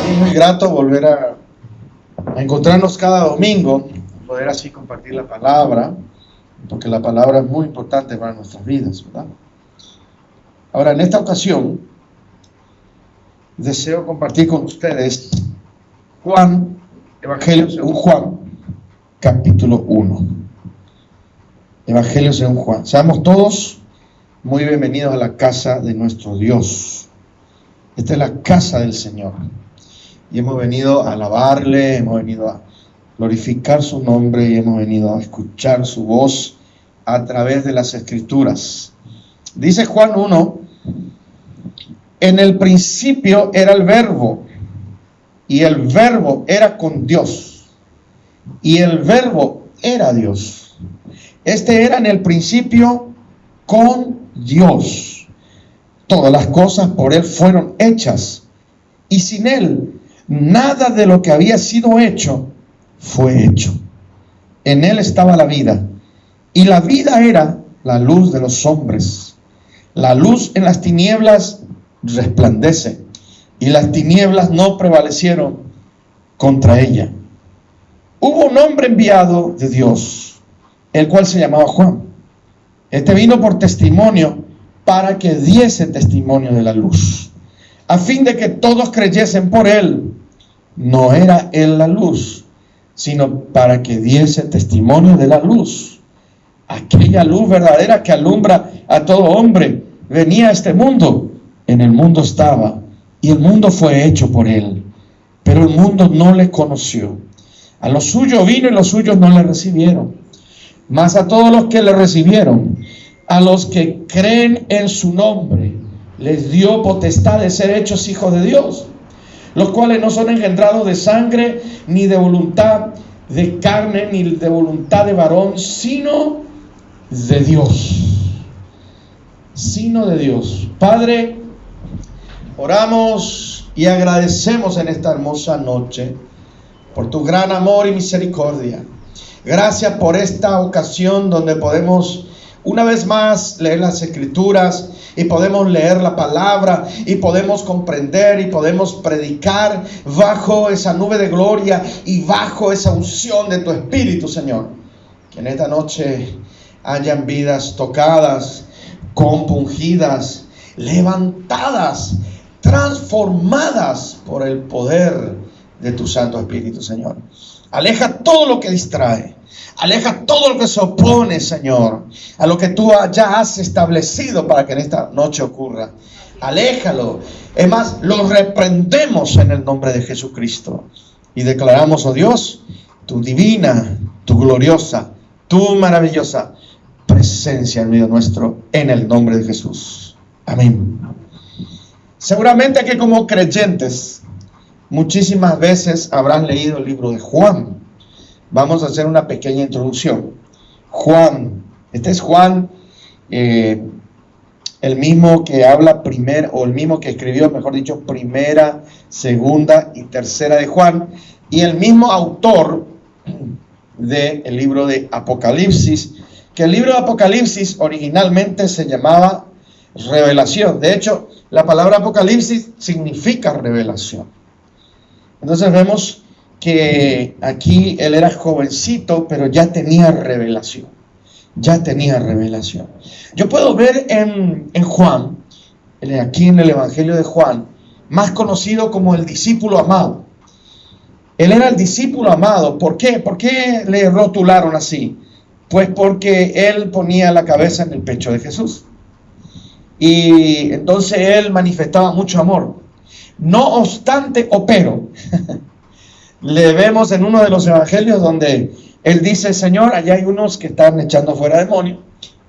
Es muy grato volver a encontrarnos cada domingo, poder así compartir la palabra, porque la palabra es muy importante para nuestras vidas, ¿verdad? Ahora, en esta ocasión, deseo compartir con ustedes Juan, Evangelio según Juan, capítulo 1. Evangelio según Juan. Seamos todos muy bienvenidos a la casa de nuestro Dios. Esta es la casa del Señor. Y hemos venido a alabarle, hemos venido a glorificar su nombre y hemos venido a escuchar su voz a través de las Escrituras. Dice Juan 1, en el principio era el Verbo, y el Verbo era con Dios, y el Verbo era Dios. Este era en el principio con Dios. Todas las cosas por Él fueron hechas, y sin Él nada de lo que había sido hecho fue hecho. En Él estaba la vida, y la vida era la luz de los hombres. La luz en las tinieblas resplandece, y las tinieblas no prevalecieron contra ella. Hubo un hombre enviado de Dios, el cual se llamaba Juan. Este vino por testimonio, para que diese testimonio de la luz, a fin de que todos creyesen por él. No era él la luz, sino para que diese testimonio de la luz. Aquella luz verdadera que alumbra a todo hombre venía a este mundo. En el mundo estaba, y el mundo fue hecho por él, pero el mundo no le conoció. A los suyos vino y los suyos no le recibieron. Mas a todos los que le recibieron, a los que creen en su nombre, les dio potestad de ser hechos hijos de Dios, los cuales no son engendrados de sangre, ni de voluntad de carne, ni de voluntad de varón, sino de Dios. Sino de Dios. Padre, oramos y agradecemos en esta hermosa noche por tu gran amor y misericordia. Gracias por esta ocasión donde podemos una vez más leer las Escrituras y podemos leer la palabra y podemos comprender y podemos predicar bajo esa nube de gloria y bajo esa unción de tu Espíritu, Señor. Que en esta noche hayan vidas tocadas, compungidas, levantadas, transformadas por el poder de tu Santo Espíritu, Señor. Aleja todo lo que distrae. Aleja todo lo que se opone, Señor, a lo que tú ya has establecido para que en esta noche ocurra. Aléjalo. Es más, lo reprendemos en el nombre de Jesucristo. Y declaramos, oh Dios, tu divina, tu gloriosa, tu maravillosa presencia en medio nuestro, en el nombre de Jesús. Amén. Seguramente que como creyentes, muchísimas veces habrán leído el libro de Juan. Vamos a hacer una pequeña introducción. Juan, este es Juan, el mismo que habla o el mismo que escribió, mejor dicho, primera, segunda y tercera de Juan, y el mismo autor del libro de Apocalipsis, que el libro de Apocalipsis originalmente se llamaba Revelación. De hecho, la palabra Apocalipsis significa revelación. Entonces vemos que aquí él era jovencito, pero ya tenía revelación. Ya tenía revelación. Yo puedo ver en Juan, aquí en el Evangelio de Juan, más conocido como el discípulo amado. Él era el discípulo amado. ¿Por qué? ¿Por qué le rotularon así? Pues porque él ponía la cabeza en el pecho de Jesús. Y entonces él manifestaba mucho amor. No obstante, pero le vemos en uno de los evangelios donde él dice: Señor, allá hay unos que están echando fuera demonios,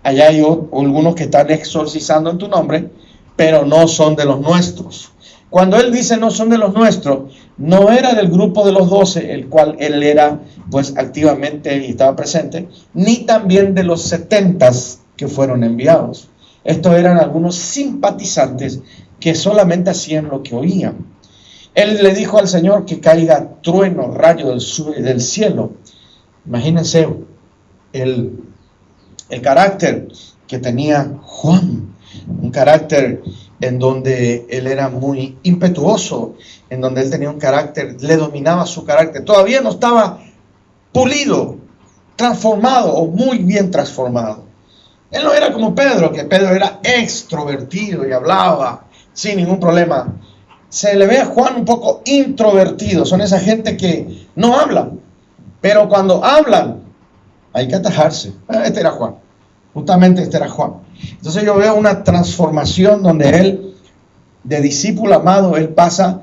allá hay algunos que están exorcizando en tu nombre, pero no son de los nuestros. Cuando él dice no son de los nuestros, no era del grupo de los 12, el cual él era pues activamente y estaba presente, ni también de los 70 que fueron enviados. Estos eran algunos simpatizantes que solamente hacían lo que oían. Él le dijo al Señor que caiga trueno, rayo del cielo. Imagínense el carácter que tenía Juan, un carácter en donde él era muy impetuoso, en donde él tenía un carácter, le dominaba su carácter, todavía no estaba pulido, transformado o muy bien transformado. Él no era como Pedro, que Pedro era extrovertido y hablaba sin ningún problema. Se le ve a Juan un poco introvertido, son esa gente que no hablan, pero cuando hablan hay que atajarse. Este era Juan, justamente este era Juan. Entonces yo veo una transformación donde él, de discípulo amado, él pasa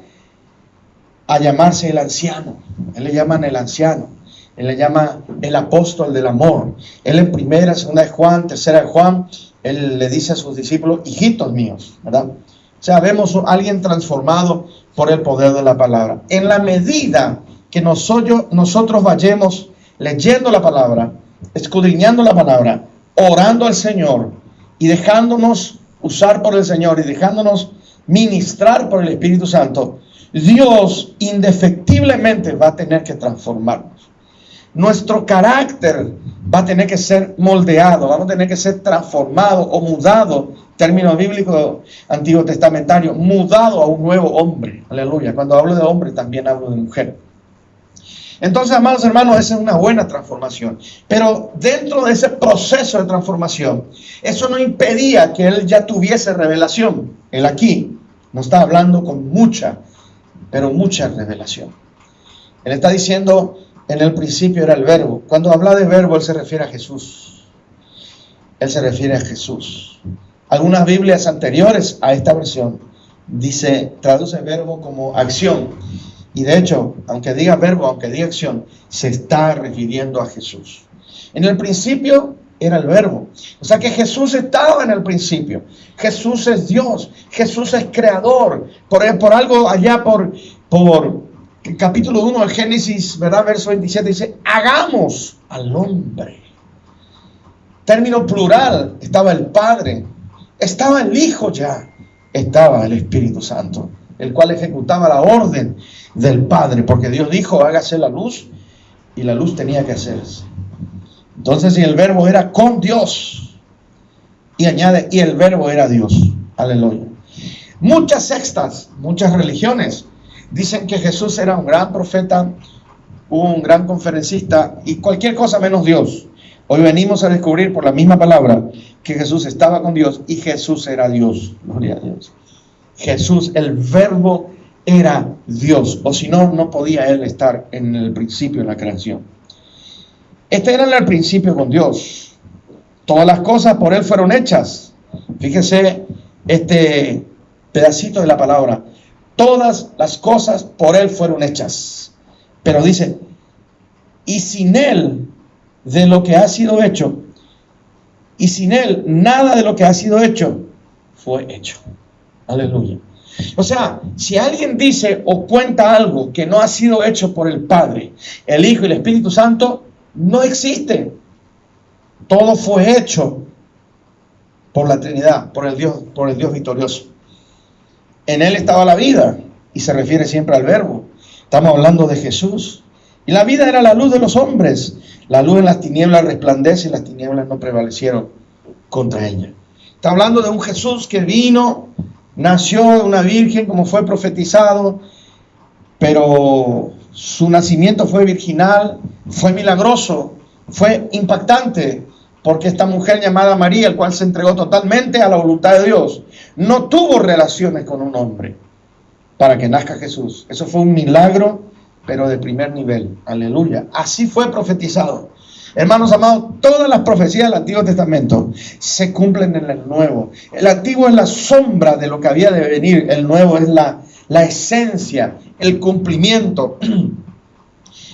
a llamarse el anciano. Él le llaman el anciano. Él le llama el apóstol del amor. Él en primera, segunda de Juan, tercera de Juan, él le dice a sus discípulos, hijitos míos, ¿verdad? O sea, vemos a alguien transformado por el poder de la palabra. En la medida que nosotros vayamos leyendo la palabra, escudriñando la palabra, orando al Señor y dejándonos usar por el Señor y dejándonos ministrar por el Espíritu Santo, Dios indefectiblemente va a tener que transformarnos. Nuestro carácter va a tener que ser moldeado, vamos a tener que ser transformado o mudado, término bíblico antiguo testamentario, mudado a un nuevo hombre. Aleluya. Cuando hablo de hombre también hablo de mujer. Entonces, amados hermanos, esa es una buena transformación. Pero dentro de ese proceso de transformación, eso no impedía que él ya tuviese revelación. Él aquí nos está hablando con mucha revelación. Él está diciendo, en el principio era el verbo. Cuando habla de verbo, él se refiere a Jesús. Él se refiere a Jesús. Algunas Biblias anteriores a esta versión traduce verbo como acción. Y de hecho, aunque diga verbo, aunque diga acción, se está refiriendo a Jesús. En el principio era el verbo. O sea que Jesús estaba en el principio. Jesús es Dios. Jesús es creador. Por algo allá por capítulo 1 de Génesis, ¿verdad? Verso 27 dice, hagamos al hombre. Término plural, estaba el Padre, estaba el Hijo ya, estaba el Espíritu Santo, el cual ejecutaba la orden del Padre, porque Dios dijo, hágase la luz, y la luz tenía que hacerse. Entonces, si el verbo era con Dios, y añade, y el verbo era Dios. Aleluya. Muchas sectas, muchas religiones, dicen que Jesús era un gran profeta, un gran conferencista, y cualquier cosa menos Dios. Hoy venimos a descubrir por la misma palabra que Jesús estaba con Dios, y Jesús era Dios. Gloria a Dios. Jesús, el verbo, era Dios, o si no, no podía él estar en el principio de la creación. Este era el principio con Dios. Todas las cosas por él fueron hechas. Fíjese este pedacito de la palabra. Todas las cosas por él fueron hechas. Pero dice, y sin él, de lo que ha sido hecho, y sin él, nada de lo que ha sido hecho, fue hecho. Aleluya. O sea, si alguien dice o cuenta algo que no ha sido hecho por el Padre, el Hijo y el Espíritu Santo, no existe. Todo fue hecho por la Trinidad, por el Dios victorioso. En él estaba la vida, y se refiere siempre al verbo. Estamos hablando de Jesús. Y la vida era la luz de los hombres. La luz en las tinieblas resplandece, y las tinieblas no prevalecieron contra ella. Está hablando de un Jesús que vino, nació de una virgen como fue profetizado, pero su nacimiento fue virginal, fue milagroso, fue impactante, porque esta mujer llamada María, el cual se entregó totalmente a la voluntad de Dios, no tuvo relaciones con un hombre para que nazca Jesús. Eso fue un milagro, pero de primer nivel. Aleluya. Así fue profetizado. Hermanos amados, todas las profecías del Antiguo Testamento se cumplen en el Nuevo. El Antiguo es la sombra de lo que había de venir. El Nuevo es la esencia, el cumplimiento.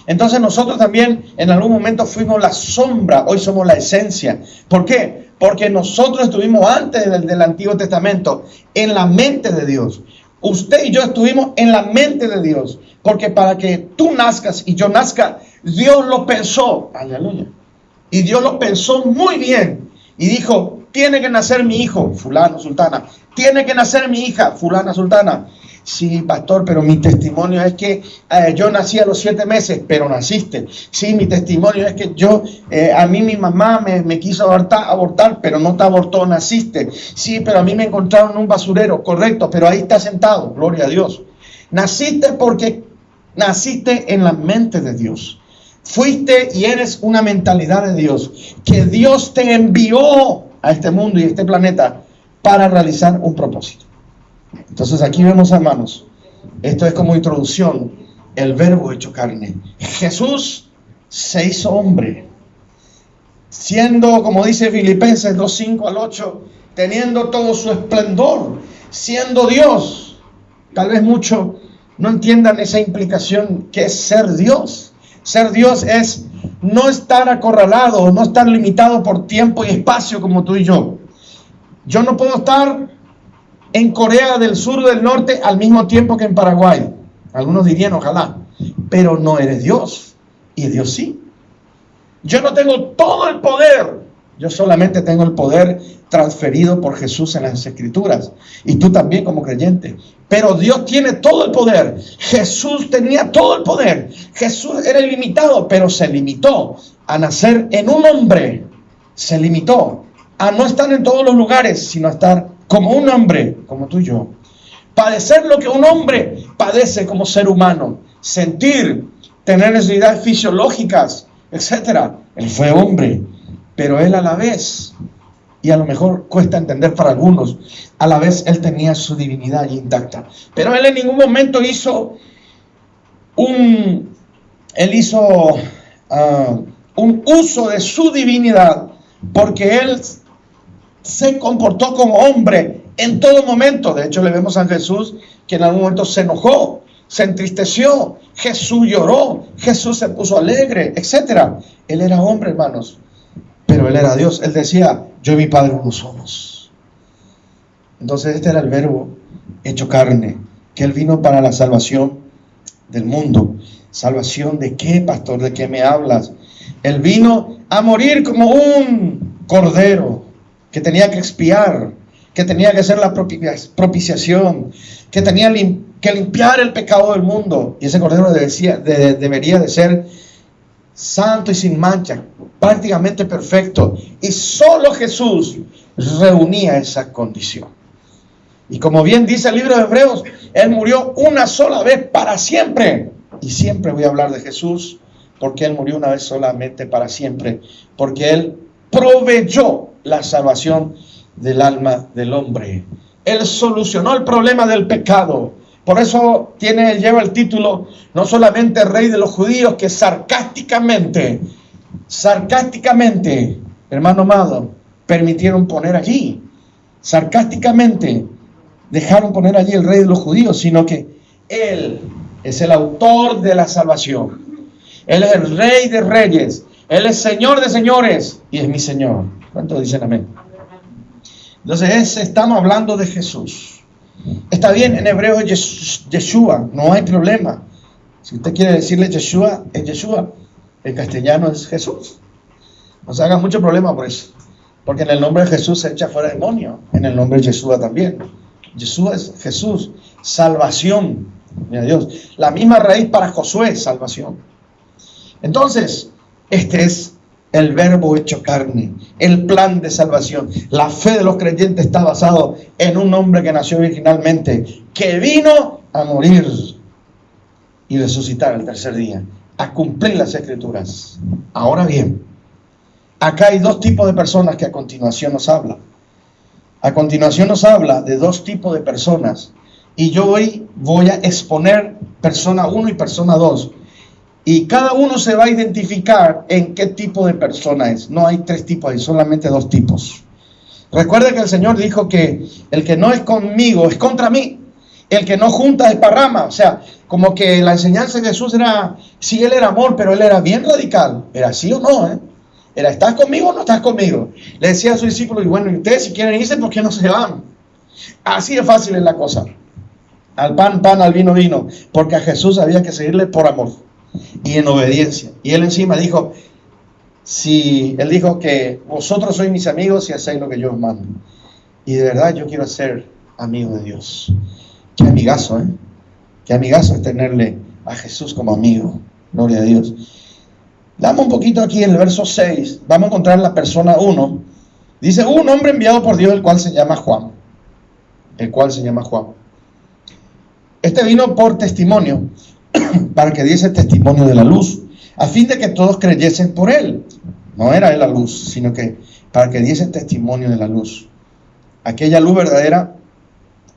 Entonces nosotros también en algún momento fuimos la sombra, hoy somos la esencia. ¿Por qué? Porque nosotros estuvimos antes del Antiguo Testamento en la mente de Dios. Usted y yo estuvimos en la mente de Dios. Porque para que tú nazcas y yo nazca, Dios lo pensó. Aleluya. Y Dios lo pensó muy bien. Y dijo, tiene que nacer mi hijo, fulano, sultana. Tiene que nacer mi hija, fulana, sultana. Sí, pastor, pero mi testimonio es que yo nací a los 7 meses, pero naciste. Sí, mi testimonio es que a mí mi mamá me quiso abortar, pero no te abortó, naciste. Sí, pero a mí me encontraron en un basurero, correcto, pero ahí está sentado, gloria a Dios. Naciste porque naciste en la mente de Dios. Fuiste y eres una mentalidad de Dios, que Dios te envió a este mundo y a este planeta para realizar un propósito. Entonces aquí vemos, hermanos, esto es como introducción, el verbo hecho carne. Jesús se hizo hombre, siendo, como dice Filipenses 2:5 al 8, teniendo todo su esplendor, siendo Dios. Tal vez muchos no entiendan esa implicación que es ser Dios. Ser Dios es no estar acorralado, no estar limitado por tiempo y espacio como tú y yo. Yo no puedo estar en Corea del Sur o del Norte al mismo tiempo que en Paraguay. Algunos dirían ojalá, pero no eres Dios y Dios sí. Yo no tengo todo el poder, yo solamente tengo el poder transferido por Jesús en las Escrituras, y tú también como creyente. Pero Dios tiene todo el poder. Jesús tenía todo el poder. Jesús era ilimitado, pero se limitó a nacer en un hombre. Se limitó a no estar en todos los lugares, sino a estar como un hombre, como tú y yo. Padecer lo que un hombre padece como ser humano. Sentir, tener necesidades fisiológicas, etc. Él fue hombre, pero él a la vez, y a lo mejor cuesta entender para algunos, a la vez él tenía su divinidad intacta. Pero él en ningún momento hizo un uso de su divinidad, porque él se comportó como hombre en todo momento. De hecho, le vemos a Jesús que en algún momento se enojó, se entristeció, Jesús lloró, Jesús se puso alegre, etc. Él era hombre, hermanos, pero él era Dios. Él decía, yo y mi Padre uno somos. Entonces este era el verbo hecho carne, que él vino para la salvación del mundo. ¿Salvación de qué, pastor? ¿De qué me hablas? Él vino a morir como un cordero que tenía que expiar, que tenía que hacer la propiciación, que tenía que limpiar el pecado del mundo. Y ese cordero debería de ser santo y sin mancha, prácticamente perfecto. Y solo Jesús reunía esa condición. Y como bien dice el libro de Hebreos, Él murió una sola vez para siempre. Y siempre voy a hablar de Jesús, porque Él murió una vez solamente para siempre. Porque Él proveyó la salvación del alma del hombre. Él solucionó el problema del pecado. Por eso lleva el título, no solamente Rey de los Judíos, que sarcásticamente, hermano amado, permitieron poner allí. Sarcásticamente dejaron poner allí el Rey de los Judíos, sino que Él es el autor de la salvación. Él es el Rey de reyes. Él es Señor de señores y es mi Señor. ¿Cuántos dicen amén? Entonces estamos hablando de Jesús. Está bien, en hebreo es Yeshua, no hay problema. Si usted quiere decirle Yeshua, es Yeshua. En castellano es Jesús. No se haga mucho problema por eso. Porque en el nombre de Jesús se echa fuera demonio. En el nombre de Yeshua también. Yeshua es Jesús, salvación. Mira Dios. La misma raíz para Josué, salvación. Entonces, este es el verbo hecho carne, el plan de salvación. La fe de los creyentes está basado en un hombre que nació originalmente, que vino a morir y resucitar al tercer día, a cumplir las Escrituras. Ahora bien, acá hay dos tipos de personas que a continuación nos habla. A continuación nos habla de dos tipos de personas. Y yo hoy voy a exponer persona 1 y persona 2. Y cada uno se va a identificar en qué tipo de persona es. No hay 3 tipos, hay solamente 2 tipos. Recuerda que el Señor dijo que el que no es conmigo es contra mí. El que no junta desparrama. O sea, como que la enseñanza de Jesús era, sí, él era amor, pero él era bien radical. Era sí o no, Era, ¿estás conmigo o no estás conmigo? Le decía a sus discípulos, y bueno, y ustedes si quieren irse, ¿por qué no se van? Así de fácil es la cosa. Al pan, pan, al vino, vino. Porque a Jesús había que seguirle por amor y en obediencia. Y él encima dijo, él dijo que vosotros sois mis amigos si hacéis lo que yo os mando. Y de verdad yo quiero ser amigo de Dios. Qué amigazo, Qué amigazo es tenerle a Jesús como amigo. Gloria a Dios. Damos un poquito aquí en el verso 6. Vamos a encontrar la persona 1. Dice, un hombre enviado por Dios, el cual se llama Juan. Este vino por testimonio, para que diese testimonio de la luz, a fin de que todos creyesen por él. No era él la luz, sino que para que diese testimonio de la luz. Aquella luz verdadera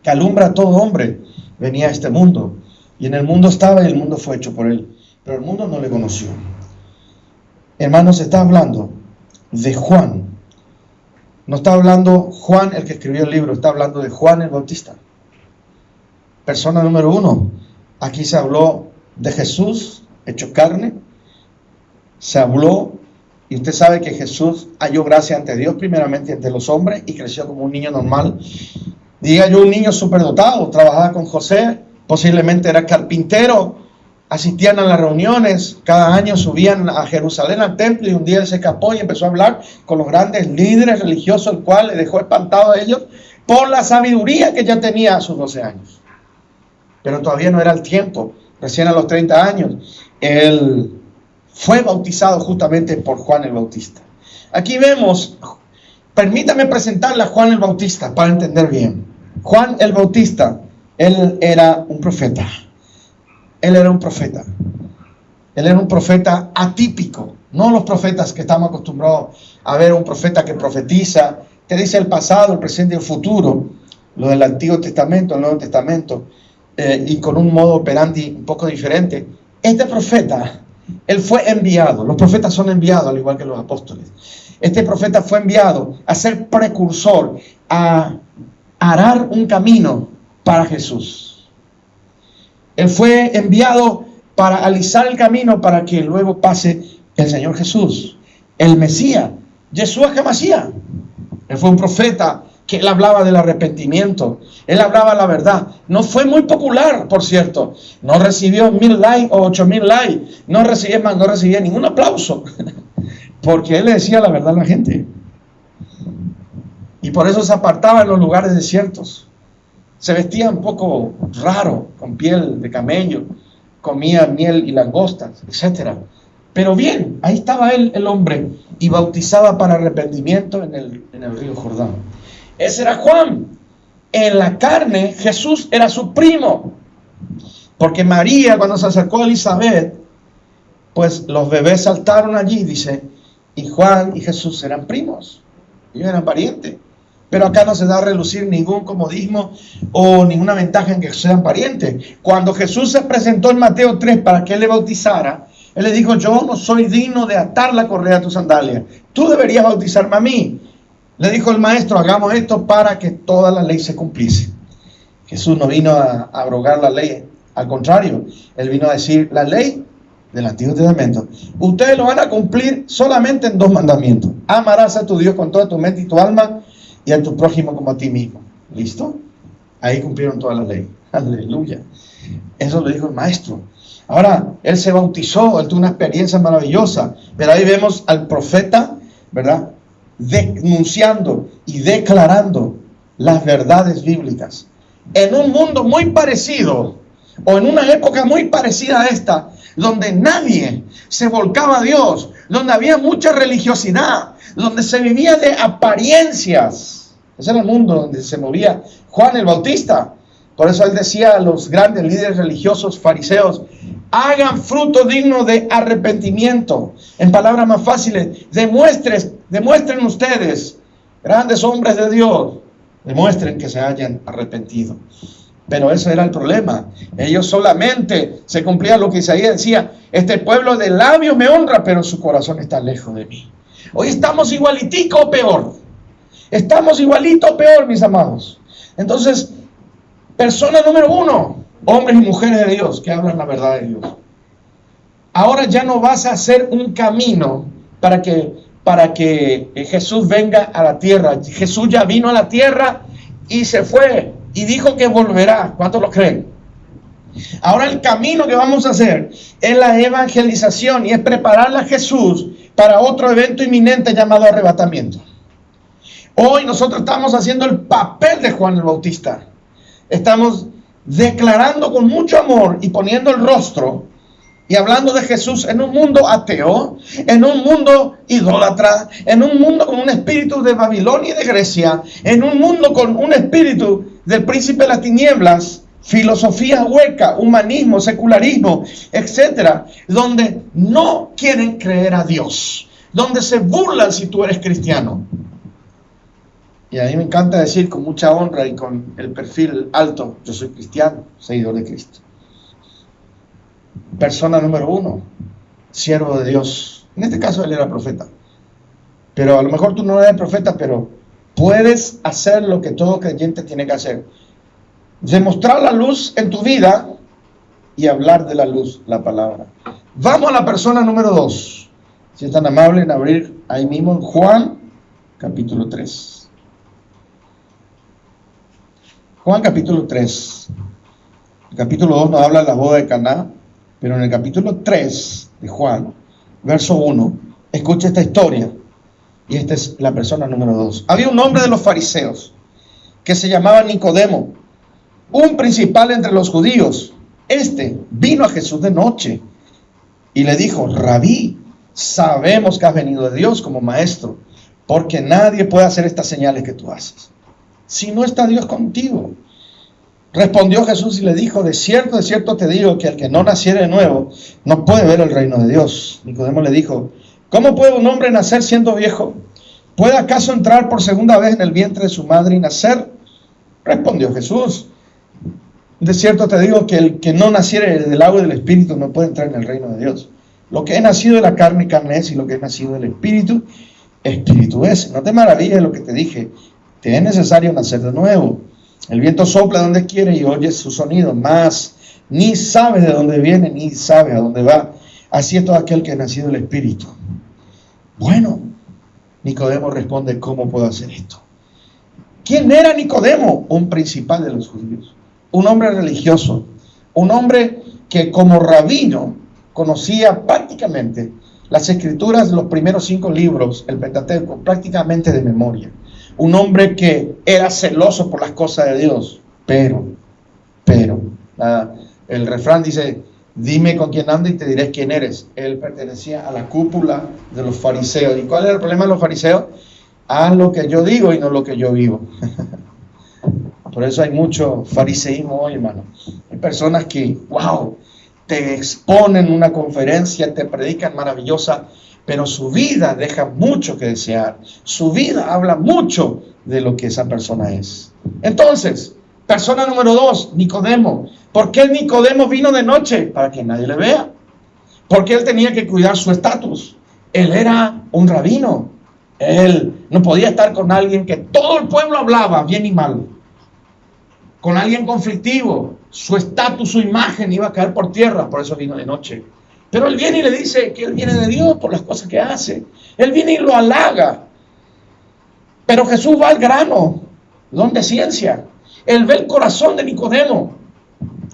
que alumbra a todo hombre venía a este mundo. Y en el mundo estaba y el mundo fue hecho por él. Pero el mundo no le conoció. Hermanos, está hablando de Juan. No está hablando Juan el que escribió el libro, está hablando de Juan el Bautista. Persona número 1. Aquí se habló de Jesús hecho carne. Se habló, y usted sabe que Jesús halló gracia ante Dios, primeramente ante los hombres, y creció como un niño normal. Diga yo, un niño superdotado, trabajaba con José, posiblemente era carpintero, asistían a las reuniones, cada año subían a Jerusalén al templo, y un día él se escapó y empezó a hablar con los grandes líderes religiosos, el cual le dejó espantado a ellos por la sabiduría que ya tenía a sus 12 años. Pero todavía no era el tiempo. Recién a los 30 años, él fue bautizado justamente por Juan el Bautista. Aquí vemos, permítame presentarle a Juan el Bautista para entender bien. Juan el Bautista, él era un profeta. Él era un profeta. Él era un profeta atípico. No los profetas que estamos acostumbrados a ver, un profeta que profetiza, te dice el pasado, el presente y el futuro. Lo del Antiguo Testamento, el Nuevo Testamento. Y con un modo operandi un poco diferente. Este profeta, él fue enviado. Los profetas son enviados al igual que los apóstoles. Este profeta fue enviado a ser precursor, a arar un camino para Jesús. Él fue enviado para alisar el camino para que luego pase el Señor Jesús, el Mesías, Yeshua HaMashiach. Él fue un profeta que él hablaba del arrepentimiento, él hablaba la verdad. No fue muy popular, por cierto. No recibió 1000 likes o 8000 likes. No recibía ningún aplauso. Porque él le decía la verdad a la gente. Y por eso se apartaba en los lugares desiertos. Se vestía un poco raro, con piel de camello. Comía miel y langostas, etc. Pero bien, ahí estaba él, el hombre, y bautizaba para arrepentimiento en el río Jordán. Ese era Juan. En la carne, Jesús era su primo. Porque María, cuando se acercó a Elizabeth, pues los bebés saltaron allí, dice, y Juan y Jesús eran primos. Ellos eran parientes. Pero acá no se da a relucir ningún comodismo o ninguna ventaja en que sean parientes. Cuando Jesús se presentó en Mateo 3 para que él le bautizara, él le dijo, yo no soy digno de atar la correa a tus sandalias. Tú deberías bautizarme a mí. Le dijo el maestro, hagamos esto para que toda la ley se cumpliese. Jesús no vino a abrogar la ley, al contrario, él vino a decir la ley del Antiguo Testamento. Ustedes lo van a cumplir solamente en 2 mandamientos. Amarás a tu Dios con toda tu mente y tu alma y a tu prójimo como a ti mismo. ¿Listo? Ahí cumplieron toda la ley. Aleluya. Eso lo dijo el maestro. Ahora, él se bautizó, él tuvo una experiencia maravillosa. Pero ahí vemos al profeta, ¿verdad?, denunciando y declarando las verdades bíblicas en un mundo muy parecido o en una época muy parecida a esta, donde nadie se volcaba a Dios, donde había mucha religiosidad, donde se vivía de apariencias. Ese era el mundo donde se movía Juan el Bautista. Por eso él decía a los grandes líderes religiosos fariseos, hagan fruto digno de arrepentimiento. En palabras más fáciles, demuestren ustedes, grandes hombres de Dios, demuestren que se hayan arrepentido. Pero ese era el problema. Ellos solamente se cumplía lo que Isaías decía, este pueblo de labios me honra, pero su corazón está lejos de mí. Hoy estamos igualitico o peor. Estamos igualito o peor, mis amados. Entonces, Persona número 1, hombres y mujeres de Dios que hablan la verdad de Dios. Ahora ya no vas a hacer un camino para que Jesús venga a la tierra. Jesús ya vino a la tierra y se fue y dijo que volverá. ¿Cuántos lo creen? Ahora el camino que vamos a hacer es la evangelización y es prepararle a Jesús para otro evento inminente llamado arrebatamiento. Hoy nosotros estamos haciendo el papel de Juan el Bautista. Estamos declarando con mucho amor y poniendo el rostro y hablando de Jesús en un mundo ateo, en un mundo idólatra, en un mundo con un espíritu de Babilonia y de Grecia, en un mundo con un espíritu del príncipe de las tinieblas, filosofía hueca, humanismo, secularismo, etcétera, donde no quieren creer a Dios, donde se burlan si tú eres cristiano. Y a mí me encanta decir con mucha honra y con el perfil alto, yo soy cristiano, seguidor de Cristo. Persona número 1, siervo de Dios. En este caso él era profeta. Pero a lo mejor tú no eres profeta, pero puedes hacer lo que todo creyente tiene que hacer. Demostrar la luz en tu vida y hablar de la luz, la palabra. Vamos a la persona número 2. Si es tan amable en abrir ahí mismo en Juan, capítulo 3. Juan, capítulo 3. El capítulo 2 nos habla de la boda de Caná, pero en el capítulo 3 de Juan, verso 1, escucha esta historia. Y esta es la persona número 2. Había un hombre de los fariseos que se llamaba Nicodemo, un principal entre los judíos. Este vino a Jesús de noche y le dijo: Rabí, sabemos que has venido de Dios como maestro, porque nadie puede hacer estas señales que tú haces si no está Dios contigo. Respondió Jesús y le dijo: de cierto te digo que el que no naciere de nuevo no puede ver el reino de Dios. Nicodemo le dijo: ¿cómo puede un hombre nacer siendo viejo? ¿Puede acaso entrar por segunda vez en el vientre de su madre y nacer? Respondió Jesús: de cierto te digo que el que no naciere del agua y del espíritu no puede entrar en el reino de Dios. Lo que he nacido de la carne, carne es, y lo que he nacido del espíritu, espíritu es. No te maravilles de lo que te dije, te es necesario nacer de nuevo. El viento sopla donde quiere y oyes su sonido, mas ni sabes de dónde viene, ni sabes a dónde va. Así es todo aquel que ha nacido del Espíritu. Bueno, Nicodemo responde: ¿cómo puedo hacer esto? ¿Quién era Nicodemo? Un principal de los judíos, un hombre religioso, un hombre que como rabino conocía prácticamente las escrituras de los primeros 5 libros, el Pentateuco, prácticamente de memoria. Un hombre que era celoso por las cosas de Dios, pero, el refrán dice: dime con quién andas y te diré quién eres. Él pertenecía a la cúpula de los fariseos. ¿Y cuál era el problema de los fariseos? Haz lo que yo digo y no lo que yo vivo. Por eso hay mucho fariseísmo hoy, hermano. Hay personas que, wow, te exponen una conferencia, te predican maravillosa, pero su vida deja mucho que desear. Su vida habla mucho de lo que esa persona es. Entonces, persona número 2, Nicodemo. ¿Por qué Nicodemo vino de noche? Para que nadie le vea. Porque él tenía que cuidar su estatus. Él era un rabino. Él no podía estar con alguien que todo el pueblo hablaba, bien y mal. Con alguien conflictivo. Su estatus, su imagen iba a caer por tierra. Por eso vino de noche. Pero él viene y le dice que él viene de Dios por las cosas que hace. Él viene y lo halaga. Pero Jesús va al grano, don de ciencia. Él ve el corazón de Nicodemo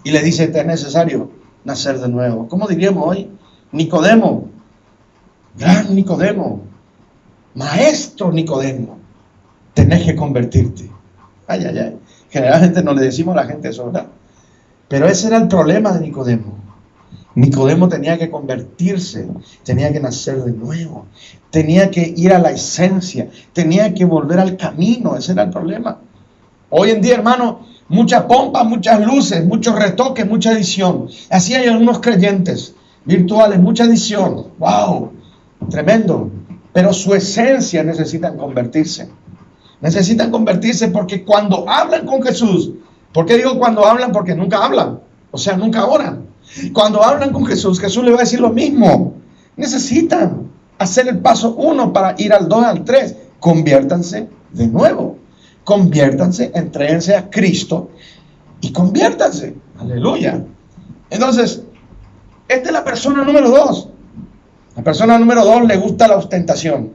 y le dice: te es necesario nacer de nuevo. ¿Cómo diríamos hoy? Nicodemo, gran Nicodemo, maestro Nicodemo, tenés que convertirte. Ay, ay, ay. Generalmente no le decimos a la gente eso, ¿verdad? Pero ese era el problema de Nicodemo. Nicodemo tenía que convertirse, tenía que nacer de nuevo, tenía que ir a la esencia, tenía que volver al camino. Ese era el problema. Hoy en día, hermano, mucha pompa, muchas luces, muchos retoques, mucha edición. Así hay algunos creyentes virtuales, mucha edición. ¡Wow! Tremendo. Pero su esencia necesitan convertirse. Necesitan convertirse porque cuando hablan con Jesús, ¿por qué digo cuando hablan? Porque nunca hablan, o sea, nunca oran. Cuando hablan con Jesús, Jesús le va a decir lo mismo. Necesitan hacer el paso 1 para ir al 2, al 3. Conviértanse de nuevo. Conviértanse, entréguense a Cristo y conviértase. Aleluya. Entonces, esta es la persona número 2. La persona número 2 le gusta la ostentación.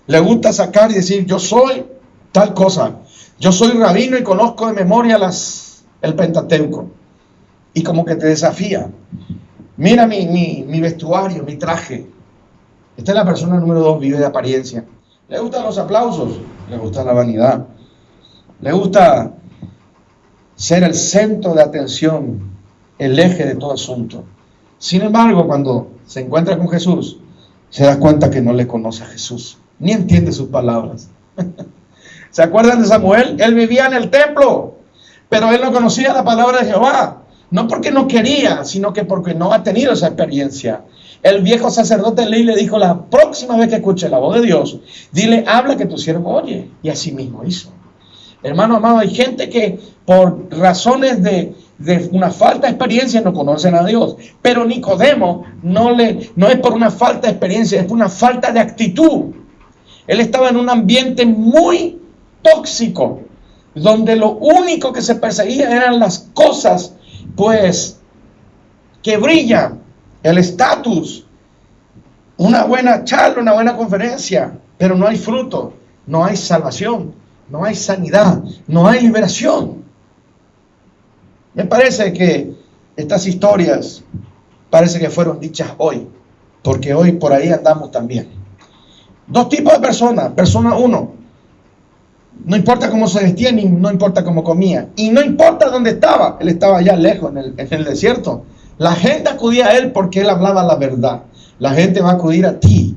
Le gusta sacar y decir, yo soy tal cosa. Yo soy rabino y conozco de memoria el Pentateuco. Y como que te desafía. Mira mi vestuario, mi traje. Esta es la persona número 2, vive de apariencia. Le gustan los aplausos, le gusta la vanidad. Le gusta ser el centro de atención, el eje de todo asunto. Sin embargo, cuando se encuentra con Jesús, se da cuenta que no le conoce a Jesús, ni entiende sus palabras. ¿Se acuerdan de Samuel? Él vivía en el templo, pero él no conocía la palabra de Jehová. No porque no quería, sino que porque no ha tenido esa experiencia. El viejo sacerdote Elí le dijo, la próxima vez que escuche la voz de Dios, dile, habla que tu siervo oye. Y así mismo hizo. Hermano amado, hay gente que por razones de una falta de experiencia no conocen a Dios. Pero Nicodemo no es por una falta de experiencia, es por una falta de actitud. Él estaba en un ambiente muy tóxico, donde lo único que se perseguía eran las cosas, pues, que brillan, el estatus, una buena charla, una buena conferencia, pero no hay fruto, no hay salvación, no hay sanidad, no hay liberación. Me parece que estas historias parece que fueron dichas hoy, porque hoy por ahí andamos también. 2 tipos de personas. Persona 1, no importa cómo se vestía, ni no importa cómo comía, y no importa dónde estaba. Él estaba allá lejos, en el desierto. La gente acudía a él porque él hablaba la verdad. La gente va a acudir a ti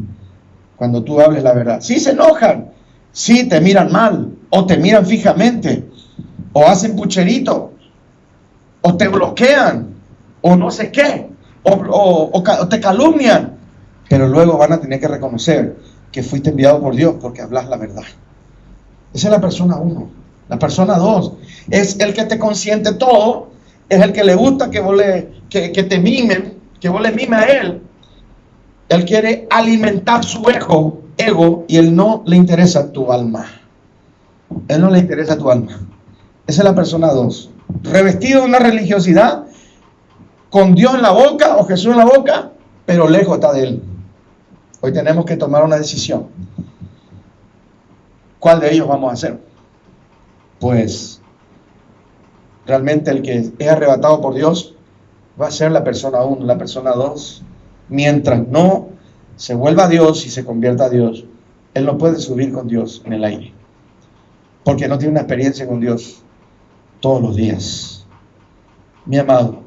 cuando tú hables la verdad. Si se enojan, si te miran mal, o te miran fijamente, o hacen pucherito, o te bloquean, o no sé qué, o te calumnian, pero luego van a tener que reconocer que fuiste enviado por Dios porque hablas la verdad. Esa es la persona 1. La persona 2 es el que te consiente todo, es el que le gusta que te mimen, que vos le mimes a él. Él quiere alimentar su ego, y él no le interesa tu alma. Él no le interesa tu alma. Esa es la persona 2. Revestido de una religiosidad, con Dios en la boca o Jesús en la boca, pero lejos está de él. Hoy tenemos que tomar una decisión. ¿Cuál de ellos vamos a hacer? Pues realmente el que es arrebatado por Dios va a ser la persona 1, la persona 2. Mientras no se vuelva a Dios y se convierta a Dios, él no puede subir con Dios en el aire, porque no tiene una experiencia con Dios todos los días. Mi amado,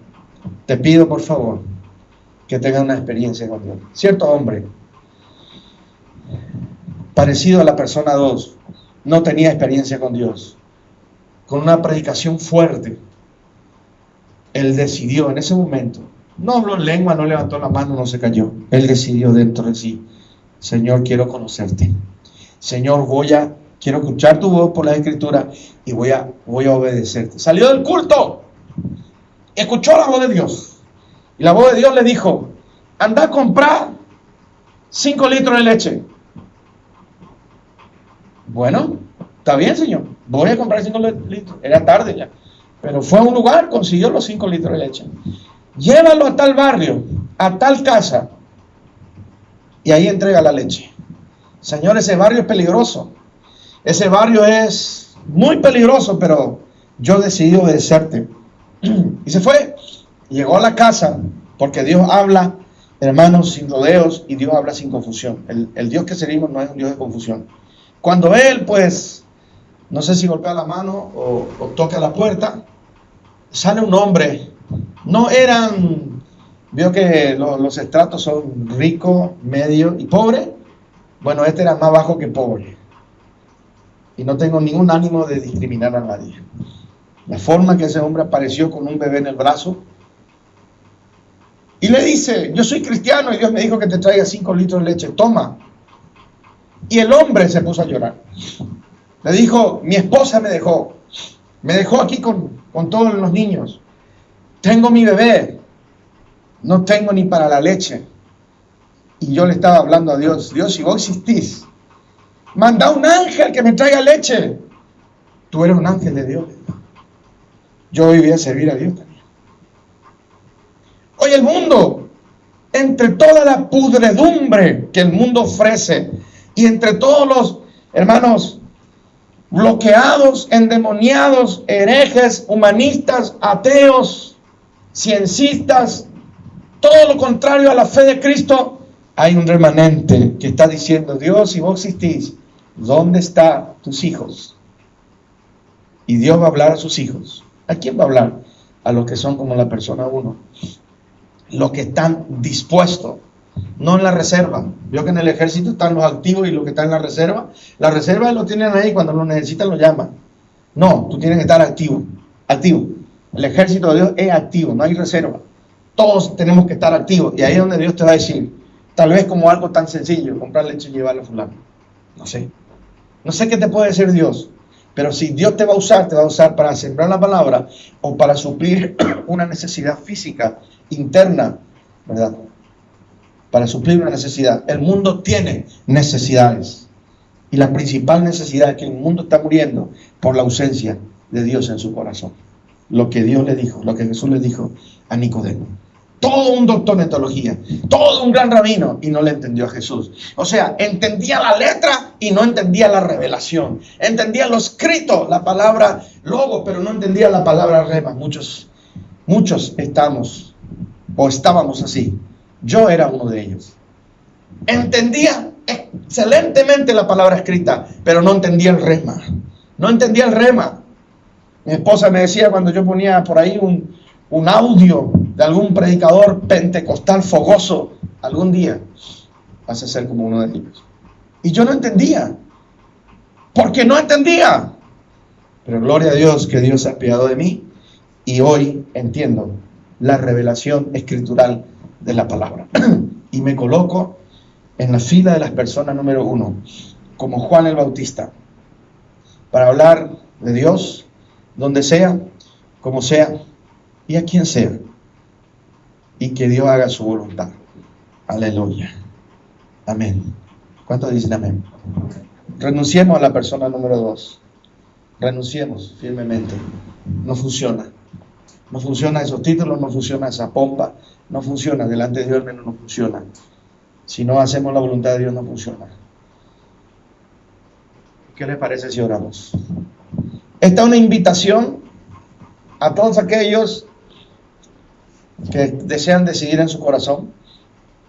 te pido por favor que tengas una experiencia con Dios. Cierto hombre, parecido a la persona 2, no tenía experiencia con Dios. Con una predicación fuerte, él decidió en ese momento, no habló en lengua, no levantó la mano, no se cayó. Él decidió dentro de sí, Señor, quiero conocerte. Señor, quiero escuchar tu voz por la Escritura y voy a obedecerte. Salió del culto, escuchó la voz de Dios. Y la voz de Dios le dijo, anda a comprar 5 litros de leche. Bueno, está bien, Señor, voy a comprar 5 litros. Era tarde ya, pero fue a un lugar, consiguió los 5 litros de leche. Llévalo a tal barrio, a tal casa, y ahí entrega la leche. Señor, ese barrio es peligroso. Ese barrio es muy peligroso, pero yo decidí obedecerte. Y se fue. Llegó a la casa, porque Dios habla, hermanos, sin rodeos, y Dios habla sin confusión. El Dios que servimos no es un Dios de confusión. Cuando él, pues, no sé si golpea la mano o toca la puerta, sale un hombre. Vio que los estratos son rico, medio y pobre. Bueno, este era más bajo que pobre. Y no tengo ningún ánimo de discriminar a nadie. La forma que ese hombre apareció con un bebé en el brazo. Y le dice, yo soy cristiano y Dios me dijo que te traiga 5 litros de leche. Toma. Y el hombre se puso a llorar. Le dijo, mi esposa me dejó aquí con todos los niños. Tengo mi bebé. No tengo ni para la leche. Y yo le estaba hablando a Dios. Dios, si vos existís, manda un ángel que me traiga leche. Tú eres un ángel de Dios. yo hoy voy a servir a Dios también. Hoy el mundo, entre toda la pudredumbre que el mundo ofrece y entre todos los hermanos bloqueados, endemoniados, herejes, humanistas, ateos, ciencistas, todo lo contrario a la fe de Cristo, hay un remanente que está diciendo: Dios, si vos existís, ¿dónde están tus hijos? Y Dios va a hablar a sus hijos. ¿A quién va a hablar? A los que son como la persona uno, los que están dispuestos, no en la reserva. Vio que en el ejército están los activos y los que están en la reserva. La reserva lo tienen ahí, cuando lo necesitan lo llaman. No, tú tienes que estar activo. El ejército de Dios es activo, no hay reserva. Todos tenemos que estar activos. Y ahí es donde Dios te va a decir, tal vez como algo tan sencillo, comprar leche y llevarlo a fulano. No sé qué te puede decir Dios. Pero si Dios te va a usar para sembrar la palabra o para suplir una necesidad física interna, ¿verdad? Para suplir una necesidad. El mundo tiene necesidades. Y la principal necesidad es que el mundo está muriendo por la ausencia de Dios en su corazón. Lo que Dios le dijo, lo que Jesús le dijo a Nicodemo. Todo un doctor en teología, todo un gran rabino, y no le entendió a Jesús. O sea, entendía la letra y no entendía la revelación. Entendía lo escrito, la palabra logo, pero no entendía la palabra rema. Muchos estamos o estábamos así. Yo era uno de ellos. Entendía excelentemente la palabra escrita, pero no entendía el rema. Mi esposa me decía, cuando yo ponía por ahí un audio de algún predicador pentecostal fogoso, algún día vas a ser como uno de ellos. Y yo no entendía, porque no entendía. Pero gloria a Dios que Dios se ha apiadado de mí y hoy entiendo la revelación escritural de la palabra. Y me coloco en la fila de las personas número 1, como Juan el Bautista, para hablar de Dios, donde sea, como sea y a quien sea, y que Dios haga su voluntad. Aleluya. Amén. ¿Cuántos dicen amén? Renunciemos a la persona número 2. Renunciemos firmemente. No funciona. No funciona esos títulos, no funciona esa pompa, no funciona. Delante de Dios al menos no funciona. Si no hacemos la voluntad de Dios, no funciona. ¿Qué les parece si oramos? Esta es una invitación a todos aquellos que desean decidir en su corazón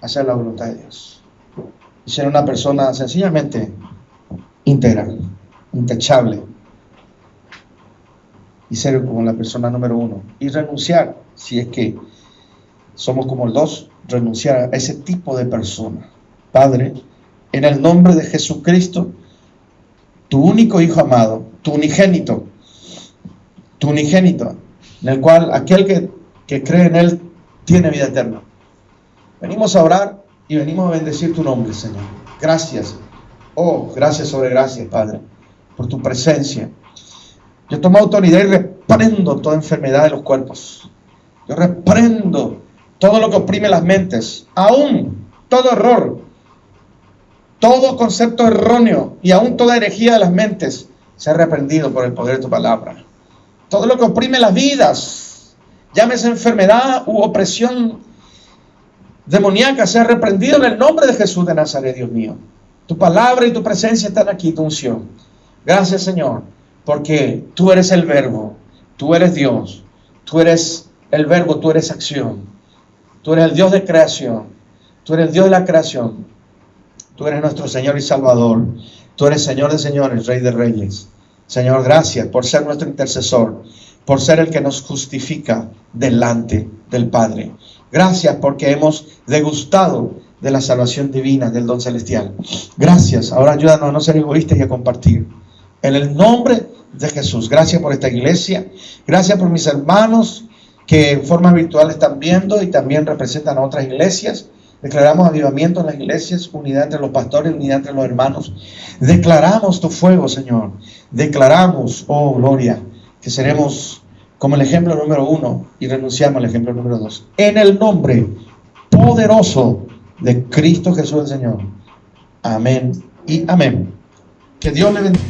hacer la voluntad de Dios y ser una persona sencillamente íntegra, intachable, y ser como la persona número 1 y renunciar, si es que somos como el 2, renunciar a ese tipo de persona. Padre, en el nombre de Jesucristo, tu único Hijo amado, tu unigénito, en el cual aquel que cree en Él tiene vida eterna. Venimos a orar y venimos a bendecir tu nombre, Señor. Gracias. Oh, gracias sobre gracias, Padre, por tu presencia. Yo tomo autoridad y reprendo toda enfermedad de los cuerpos. Yo reprendo todo lo que oprime las mentes, aún todo error, todo concepto erróneo y aún toda herejía de las mentes se ha reprendido por el poder de tu palabra. Todo lo que oprime las vidas, llámese enfermedad u opresión demoníaca, se ha reprendido en el nombre de Jesús de Nazaret, Dios mío. Tu palabra y tu presencia están aquí, tu unción. Gracias, Señor, porque tú eres el verbo, tú eres Dios, tú eres el verbo, tú eres acción, tú eres el Dios de creación, tú eres el Dios de la creación, tú eres nuestro Señor y Salvador, tú eres Señor de señores, Rey de reyes. Señor, gracias por ser nuestro intercesor, por ser el que nos justifica delante del Padre. Gracias porque hemos degustado de la salvación divina del don celestial. Gracias. Ahora ayúdanos a no ser egoístas y a compartir. En el nombre de Jesús. Gracias por esta iglesia. Gracias por mis hermanos que en forma virtual están viendo y también representan a otras iglesias. Declaramos avivamiento en las iglesias, unidad entre los pastores, unidad entre los hermanos. Declaramos tu fuego, Señor. Declaramos, oh gloria, que seremos como el ejemplo número 1 y renunciamos al ejemplo número 2. En el nombre poderoso de Cristo Jesús el Señor. Amén y amén. Que Dios le bendiga.